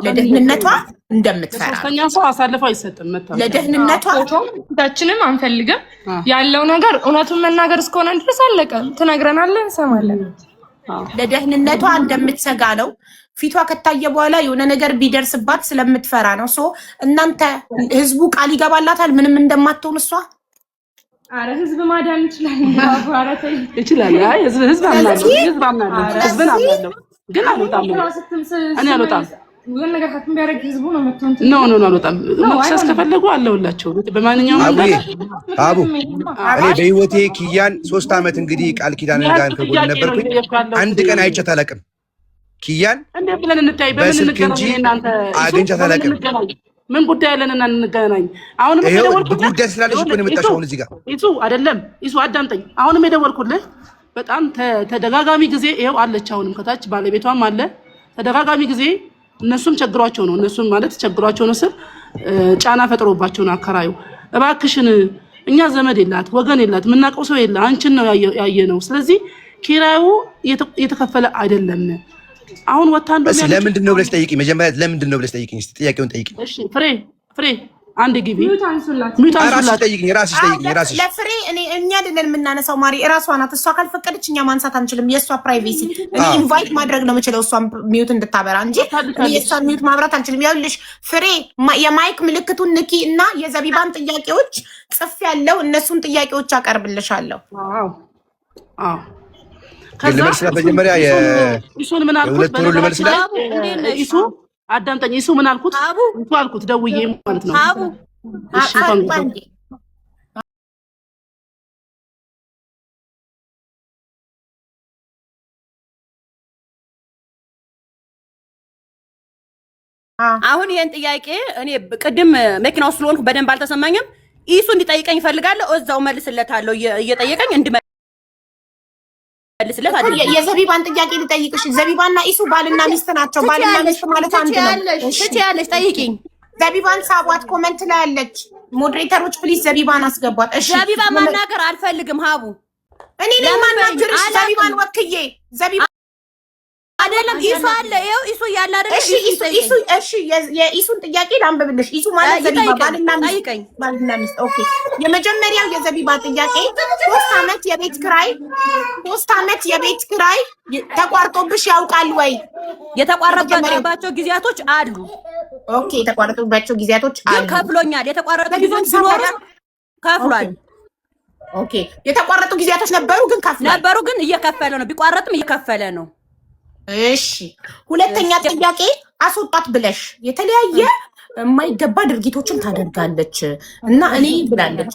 ለደህንነቷ እንደምትፈራ ሶስተኛ ሰው አሳልፈው አይሰጥም። መታወቂያ ለደህንነቷ ታችንም አንፈልግም። ያለው ነገር እውነቱን መናገር እስከሆነ ድረስ አለቀ። ትነግረናለህ፣ እንሰማለን። ለደህንነቷ እንደምትሰጋ ነው። ፊቷ ከታየ በኋላ የሆነ ነገር ቢደርስባት ስለምትፈራ ነው። ሶ እናንተ ህዝቡ ቃል ይገባላታል ምንም እንደማትሆን እሷ። አረ ህዝብ ማዳን ይችላል ይችላል። አይ ህዝብ አምናለሁ ግን አልወጣም። እኔ አልወጣም። ወን ነገር ሀክም ቢያደርግ ህዝቡ ነው መጥቶን ኖ አልወጣም። መክሰስ ከፈለጉ አለውላቸው በማንኛውም አቡ እኔ በህይወቴ ኪያን 3 አመት እንግዲህ ቃል ኪዳን ጋር ከጎን ነበርኩኝ። አንድ ቀን አይቻት አላውቅም። ኪያን እንዴ ብለን እንታይ በምን እንገናኝ? እናንተ አግኝቻት አላውቅም። ምን ጉዳይ አለንና እንገናኝ? አሁንም የደወልኩልህ ጉዳይ ስላለሽ እኮ ነው የመጣሽው። አሁን እዚህ ጋር ይሱ አይደለም ይሱ አዳምጠኝ። አሁንም የደወልኩልህ በጣም ተደጋጋሚ ጊዜ ይሄው አለች። አሁንም ከታች ባለቤቷም አለ። ተደጋጋሚ ጊዜ እነሱም ቸግሯቸው ነው እነሱም ማለት ቸግሯቸው ነው ስል ጫና ፈጥሮባቸው ነው አከራዩ። እባክሽን እኛ ዘመድ የላት ወገን የላት የምናውቀው ሰው የለ አንቺን ነው ያየነው። ስለዚህ ኪራዩ እየተከፈለ አይደለም። አሁን ወታንዶ ለምንድን ነው ብለሽ ጠይቂኝ። መጀመሪያ ለምንድን ነው ብለሽ ጠይቂኝ። እስቲ ጥያቄውን ጠይቂኝ። እሺ ፍሬ አንድ ግቢ ሚዩት አንሱላት። ራስሽ ጠይቂኝ። ራስሽ ለፍሬ እኛ አይደለን የምናነሳው ማሪ እራሷ ናት። እሷ ካልፈቀደች እኛ ማንሳት አንችልም። የእሷ ፕራይቬሲ እኔ ኢንቫይት ማድረግ ነው የምችለው እሷን ሚዩት እንድታበራ እንጂ የእሷን ሚዩት ማብራት አንችልም። ያውልሽ ፍሬ የማይክ ምልክቱን ንኪ እና የዘቢባን ጥያቄዎች ጽፍ ያለው እነሱን ጥያቄዎች አቀርብልሻለሁ። አዎ ልመልስ መጀመሪያ ኢሱን ምን አልኩት? ኢሱ አዳምጠኝ። ኢሱ ምን አልኩት? ኢሱ አልኩት ደውዬ ማለት ነው። እሺ አሁን ይሄን ጥያቄ እኔ ቅድም መኪናው ስለሆንኩ በደንብ አልተሰማኝም። ኢሱ እንዲጠይቀኝ እፈልጋለሁ። እዛው መልስለታለሁ እየጠየቀኝ የዘቢባን ጥያቄ ልጠይቅሽ። ዘቢባና ኢሱ ባልና ሚስት ናቸው። ባልና ሚስት ማለት አንድ ነው። እሺ ያለሽ ጠይቂኝ። ዘቢባን ሳቧት ኮመንት ላይ አለች። ሞዴሬተሮች ፕሊዝ ዘቢባን አስገቧት። እሺ ዘቢባን ማናገር አልፈልግም። ሀቡ እኔ ለማናገርሽ ዘቢባን ወክዬ ዘቢባን አይደለም ኢሱ አለ። ይኸው ኢሱ ያለ አይደል? እሺ የኢሱን ጥያቄ ላንብብልሽ። ኢሱ ማለት ዘቢባ ባልና ሚስት። ኦኬ የመጀመሪያው የዘቢባ ጥያቄ 3 አመት የቤት ኪራይ ተቋርጦብሽ ያውቃል ወይ? የተቋረጠባቸው ጊዜያቶች አሉ። ኦኬ የተቋረጡባቸው ጊዜያቶች አሉ። ከፍሎኛል። የተቋረጡ ጊዜያቶች ሲኖሩ ከፍሏል። ኦኬ የተቋረጡ ጊዜያቶች ነበሩ ግን እየከፈለ ነው። ቢቋረጥም እየከፈለ ነው። እሺ ሁለተኛ ጥያቄ አስወጣት ብለሽ የተለያየ የማይገባ ድርጊቶችን ታደርጋለች እና እኔ ብላለች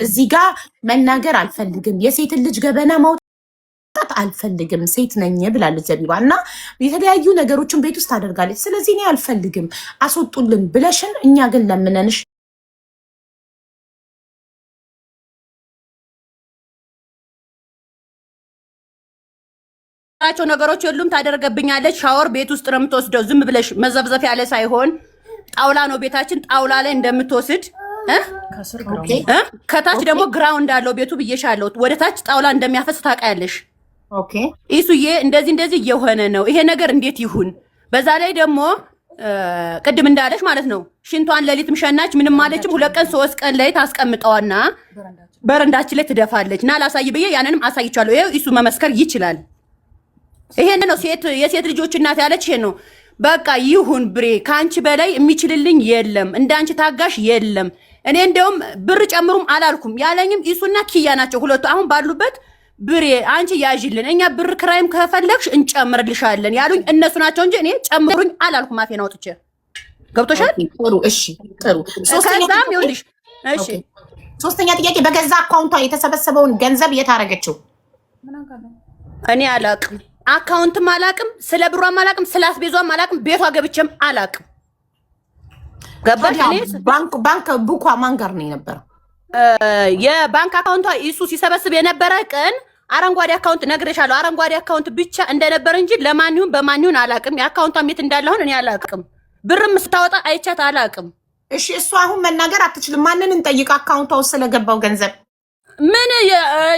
እዚህ ጋር መናገር አልፈልግም፣ የሴትን ልጅ ገበና ማውጣት አልፈልግም፣ ሴት ነኝ ብላለች ዘቢባ እና የተለያዩ ነገሮችን ቤት ውስጥ ታደርጋለች። ስለዚህ እኔ አልፈልግም አስወጡልን ብለሽን እኛ ግን ለምነንሽ ራቸው ነገሮች ሁሉም ታደርገብኛለች። ሻወር ቤት ውስጥ ነው የምትወስደው። ዝም ብለሽ መዘብዘፍ ያለ ሳይሆን ጣውላ ነው ቤታችን። ጣውላ ላይ እንደምትወስድ ከታች ደግሞ ግራውንድ አለው ቤቱ ብዬሻለሁ። ወደ ታች ጣውላ እንደሚያፈስ ታውቂያለሽ። ኦኬ ኢሱዬ እንደዚህ እየሆነ ነው ይሄ ነገር እንዴት ይሁን? በዛ ላይ ደግሞ ቅድም እንዳለሽ ማለት ነው ሽንቷን ሌሊትም ሸናች ምንም ማለችም 2 ቀን 3 ቀን ላይ ታስቀምጠዋና በረንዳችን ላይ ትደፋለች። እና ላሳይ ብዬ ያንንም አሳይቻለሁ። ይሄው ኢሱ መመስከር ይችላል። ይሄን ነው የሴት ልጆች እናት ያለች ይሄ ነው። በቃ ይሁን ብሬ ካንቺ በላይ የሚችልልኝ የለም፣ እንዳንቺ ታጋሽ የለም። እኔ እንደውም ብር ጨምሩም አላልኩም። ያለኝም ኢሱና ኪያ ናቸው ሁለቱ አሁን ባሉበት። ብሬ አንቺ ያዥልን እኛ ብር ክራይም ከፈለግሽ እንጨምርልሻለን ያሉኝ እነሱ ናቸው እንጂ እኔ ጨምሩኝ አላልኩም። አፌን አውጥቼ ገብቶሻል? ጥሩ እሺ ጥሩ። ከዛም ይኸውልሽ እሺ ሶስተኛ ጥያቄ በገዛ አካውንቷ የተሰበሰበውን ገንዘብ የት አደረገችው? እኔ አላቅም። አካውንትም አላቅም፣ ስለ ብሯም አላቅም፣ ስለ አስቤዟም አላቅም፣ ቤቷ ገብቼም አላቅም። ገባሽ? እኔ ባንክ ቡኳ ማን ጋር ነው የነበረው? የባንክ አካውንቷ ኢሱ ሲሰበስብ የነበረ ቀን አረንጓዴ አካውንት ነግሬሻለሁ። አረንጓዴ አካውንት ብቻ እንደነበረ እንጂ ለማን ይሁን በማን ይሁን አላቅም። የአካውንቷ የት እንዳለ አሁን እኔ አላቅም። ብርም ስታወጣ አይቻት አላቅም። እሺ እሱ አሁን መናገር አትችልም። ማንን እንጠይቅ? አካውንቷ ውስጥ ስለገባው ገንዘብ ምን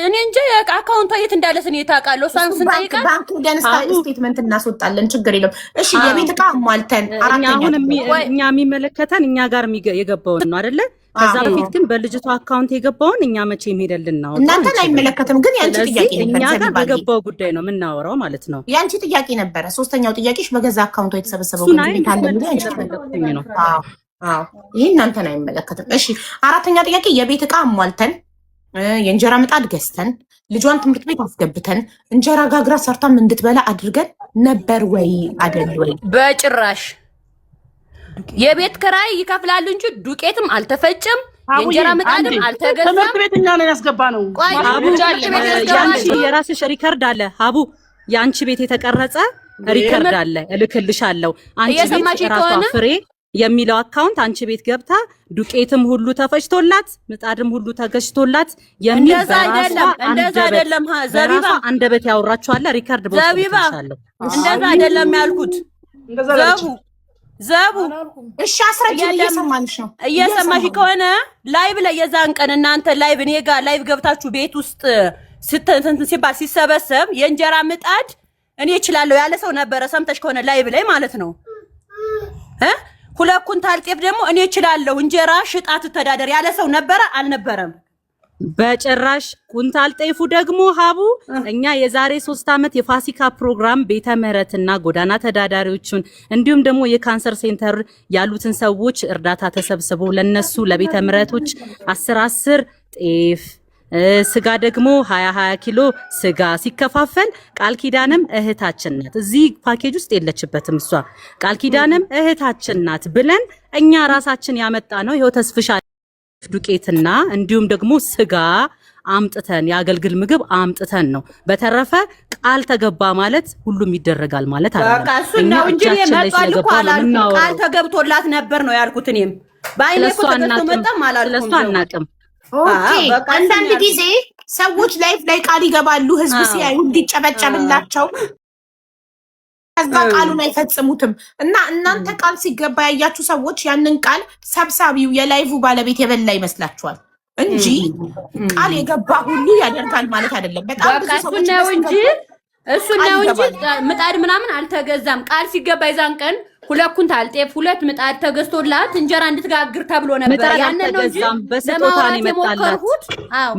እኔ እንጂ አካውንቷ የት እንዳለስ እኔ ታውቃለሁ። እሷን ስንጠይቃት ባንክ ደንስ ስቴትመንት እናስወጣለን፣ ችግር የለም። እሺ የቤት ዕቃ አሟልተን አሁን እኛ የሚመለከተን እኛ ጋር የገባውን ነው አይደለ? ከዛ በፊት ግን በልጅቷ አካውንት የገባውን እኛ መቼም ሄደልን ነው። እናንተን አይመለከትም። ግን ያንቺ ጥያቄ ነበር፣ እኛ ጋር በገባው ጉዳይ ነው የምናወራው ማለት ነው። ያንቺ ጥያቄ ነበረ። ሶስተኛው ጥያቄሽ በገዛ አካውንቷ የተሰበሰበው ገንዘብ አለ ብሎ ያንቺ ነው። አዎ ይሄ እናንተን አይመለከትም። እሺ አራተኛ ጥያቄ የቤት ዕቃ አሟልተን የእንጀራ ምጣድ ገዝተን ልጇን ትምህርት ቤት አስገብተን እንጀራ ጋግራ ሰርታም እንድትበላ አድርገን ነበር ወይ አይደል ወይ? በጭራሽ። የቤት ኪራይ ይከፍላሉ እንጂ ዱቄትም አልተፈጨም፣ የእንጀራ ምጣድም አልተገዛም። ትምህርት ቤት እኛ ነን ያስገባነው። ያንቺ የራስሽ ሪከርድ አለ ሀቡ፣ ያንቺ ቤት የተቀረጸ ሪከርድ አለ፣ እልክልሻለሁ። አንቺ ቤት ራሷ ፍሬ የሚለው አካውንት አንቺ ቤት ገብታ ዱቄትም ሁሉ ተፈጭቶላት ምጣድም ሁሉ ተገጭቶላት የሚል እንደዛ አይደለም። ዘቢባ አንደበት ያወራችኋል። ሪከርድ ቦታሻለሁ። እንደዛ አይደለም ያልኩት። ዘቡ እሺ አስረጅኝ። እየሰማንሽ ነው። እየሰማሽ ከሆነ ላይቭ ላይ የዛን ቀን እናንተ ላይቭ እኔ ጋር ላይቭ ገብታችሁ ቤት ውስጥ ስትንትን ሲባል ሲሰበሰብ የእንጀራ ምጣድ እኔ እችላለሁ ያለ ሰው ነበረ። ሰምተሽ ከሆነ ላይቭ ላይ ማለት ነው 2 ኩንታል ጤፍ ደግሞ እኔ እችላለሁ እንጀራ ሽጣ ትተዳደር ያለ ሰው ነበረ አልነበረም? በጭራሽ። ኩንታል ጤፉ ደግሞ ሀቡ እኛ የዛሬ 3 ዓመት የፋሲካ ፕሮግራም ቤተ ምህረትና ጎዳና ተዳዳሪዎችን እንዲሁም ደግሞ የካንሰር ሴንተር ያሉትን ሰዎች እርዳታ ተሰብስቦ ለነሱ ለቤተ ምህረቶች 10 ጤፍ ስጋ ደግሞ 20 ኪሎ ስጋ ሲከፋፈል ቃል ኪዳንም እህታችን ናት። እዚህ ፓኬጅ ውስጥ የለችበትም እሷ። ቃል ኪዳንም እህታችን ናት ብለን እኛ ራሳችን ያመጣ ነው። ይሄው ተስፍሻ ዱቄትና እንዲሁም ደግሞ ስጋ አምጥተን የአገልግል ምግብ አምጥተን ነው። በተረፈ ቃል ተገባ ማለት ሁሉም ይደረጋል ማለት አይደለም። በቃ እሱ ነው እንጂ መጣል እኮ አላልኩም። ቃል ተገብቶላት ነበር ነው ያልኩት። እኔም ባይኔ እኮ ተገዝቶ መጣም አላልኩም። ስለሱ አናቅም። ኦኬ አንዳንድ ጊዜ ሰዎች ላይፍ ላይ ቃል ይገባሉ፣ ህዝብ ሲያዩ እንዲጨበጨብላቸው፣ ከዛ ቃሉን አይፈጽሙትም። እና እናንተ ቃል ሲገባ ያያችሁ ሰዎች ያንን ቃል ሰብሳቢው የላይቭ ባለቤት የበላ ይመስላችኋል እንጂ ቃል የገባ ሁሉ ያደርጋል ማለት አይደለም። በጣም ብዙ ሰዎች ነው እንጂ እሱ ነው እንጂ ምጣድ ምናምን አልተገዛም። ቃል ሲገባ ይዛን ቀን 2 ኩንታል ጤፍ 2 ምጣድ ተገዝቶላት እንጀራ እንድትጋግር ተብሎ ነበር። ያንን ነው እንጂ በስጦታ ነው የመጣላት።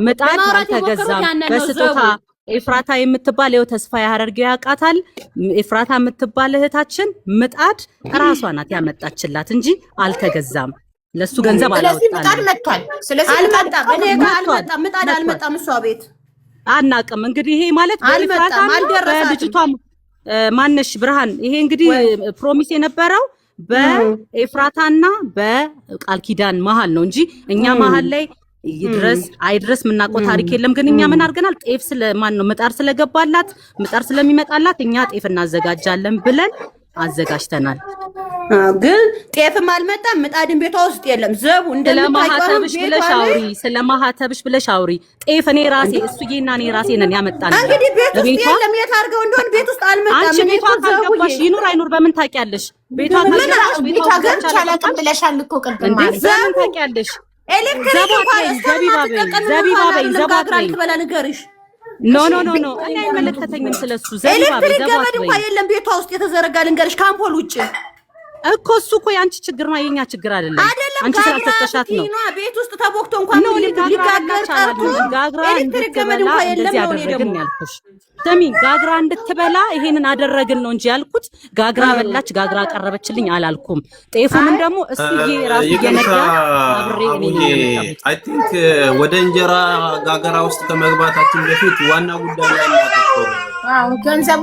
ምጣድ አልተገዛም በስጦታ። ኤፍራታ የምትባል ይኸው ተስፋ ያደርገው ያውቃታል። ኤፍራታ የምትባል እህታችን ምጣድ ራሷ ናት ያመጣችላት እንጂ አልተገዛም። ለሱ ገንዘብ አላወጣንም። ምጣድ መጥቷል። ስለዚህ አልመጣም። እኔ ጋር አልመጣም። ምጣድ አልመጣም። እሷ ቤት አናቅም። እንግዲህ ይሄ ማለት በኤፍራታ በልጅቷ ማነሽ ብርሃን፣ ይሄ እንግዲህ ፕሮሚስ የነበረው በኤፍራታና በቃል ኪዳን መሃል ነው እንጂ እኛ መሃል ላይ ይድረስ አይድረስ ምናቆ ታሪክ የለም። ግን እኛ ምን አድርገናል? ጤፍ ስለማን ነው ምጣድ ስለገባላት ምጣድ ስለሚመጣላት እኛ ጤፍ እናዘጋጃለን ብለን አዘጋጅተናል። ግን ጤፍም አልመጣም፣ ምጣድን ቤቷ ውስጥ የለም። ዘቡ እንደማህተብሽ ብለሽ አውሪ፣ ስለማህተብሽ ብለሽ አውሪ። ጤፍ እኔ ራሴ እሱዬና እኔ ራሴ ነን ያመጣን። እንግዲህ ቤት ውስጥ የለም። የት አድርገው እንደሆነ ቤት ውስጥ አልመጣም። አንቺ ቤቷ ካልገባሽ ይኑር አይኑር በምን ታውቂያለሽ? ቤቷ ካልገባሽ ቤቷ ቻላቀም ብለሻል እኮ ቅድም ማለት በምን ታውቂያለሽ? ኤሌክትሪክ እንኳን ዘቢባ በይ ዘባግራል ትበላ ንገርሽ። ኖ እኔ አይመለከተኝም ስለሱ። ዘቢባ በይ ኤሌክትሪክ ገመድ እንኳን የለም ቤቷ ውስጥ የተዘረጋ ልንገርሽ፣ ካምፖል ውጭ እኮ እሱ እኮ ያንቺ ችግር ነው፣ የኛ ችግር አይደለም። አንቺ ስላልሰጠሻት ነው። ቤት ውስጥ ተቦክቶ እንኳን ሊጋገር ቀርቶ ጋግራ ኤሌክትሪክ ገመድ እንኳን የለም ነው ያደረግን ያልኩሽ። ስሚ ጋግራ እንድትበላ ይሄንን አደረግን ነው እንጂ ያልኩት ጋግራ በላች ጋግራ ቀረበችልኝ አላልኩም። ጤፉንም ደግሞ እስዬ ራሱ እየነዳ አብሬ አይ ቲንክ ወደ እንጀራ ጋገራ ውስጥ ከመግባታችን በፊት ዋና ጉዳይ ላይ እናተኮር። ገንዘቡ